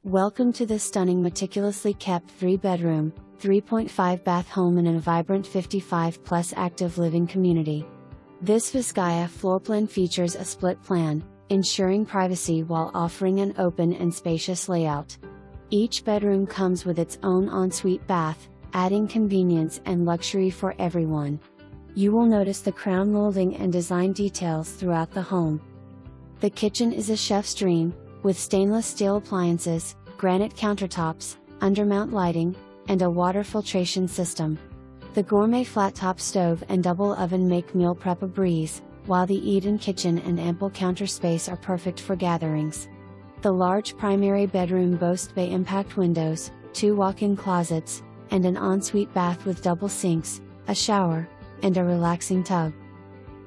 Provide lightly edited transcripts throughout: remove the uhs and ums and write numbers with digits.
Welcome to this stunning meticulously kept 3-bedroom, 3.5 bath home in a vibrant 55+ active living community. This viscaya floor plan features a split plan, ensuring privacy while offering an open and spacious layout. Each bedroom comes with its own ensuite bath, adding convenience and luxury for everyone. You will notice the crown molding and design details throughout the home. The kitchen is a chef's dream, with stainless steel appliances, granite countertops, undermount lighting, and a water filtration system. The gourmet flat-top stove and double oven make meal prep a breeze, while the eat-in kitchen and ample counter space are perfect for gatherings. The large primary bedroom boasts bay impact windows, 2 walk-in closets, and an ensuite bath with double sinks, a shower, and a relaxing tub.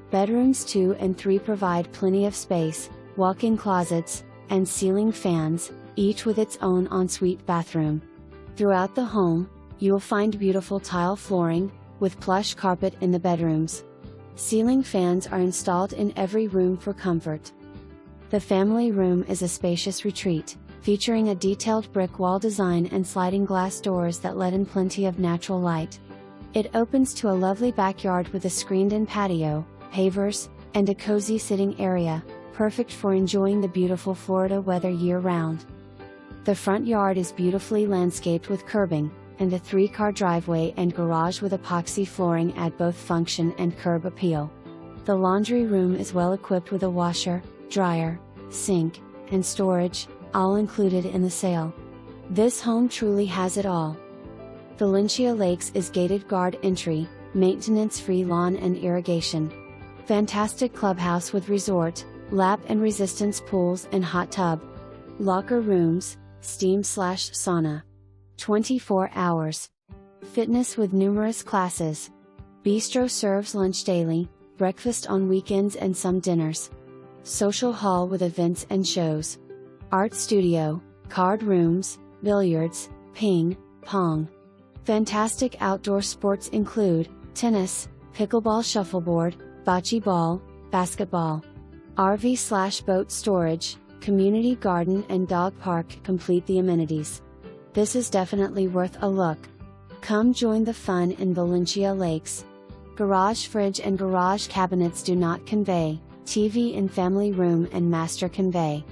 Bedrooms 2 and 3 provide plenty of space, walk-in closets, and ceiling fans, each with its own ensuite bathroom. Throughout the home, you will find beautiful tile flooring, with plush carpet in the bedrooms. Ceiling fans are installed in every room for comfort. The family room is a spacious retreat, featuring a detailed brick wall design and sliding glass doors that let in plenty of natural light. It opens to a lovely backyard with a screened-in patio, pavers, and a cozy sitting area, perfect for enjoying the beautiful Florida weather year-round. The front yard is beautifully landscaped with curbing, and a 3-car driveway and garage with epoxy flooring add both function and curb appeal. The laundry room is well equipped with a washer, dryer, sink, and storage, all included in the sale. This home truly has it all. Valencia Lakes is gated guard entry, maintenance-free lawn and irrigation. Fantastic clubhouse with resort, lap and resistance pools and hot tub. Locker rooms, steam/sauna. 24 hours. Fitness with numerous classes. Bistro serves lunch daily, breakfast on weekends and some dinners. Social hall with events and shows. Art studio, card rooms, billiards, ping, pong. Fantastic outdoor sports include tennis, pickleball, shuffleboard, bocce ball, basketball. RV/boat storage, community garden and dog park complete the amenities. This is definitely worth a look. Come join the fun in Valencia Lakes. Garage fridge and garage cabinets do not convey, TV in family room and master convey.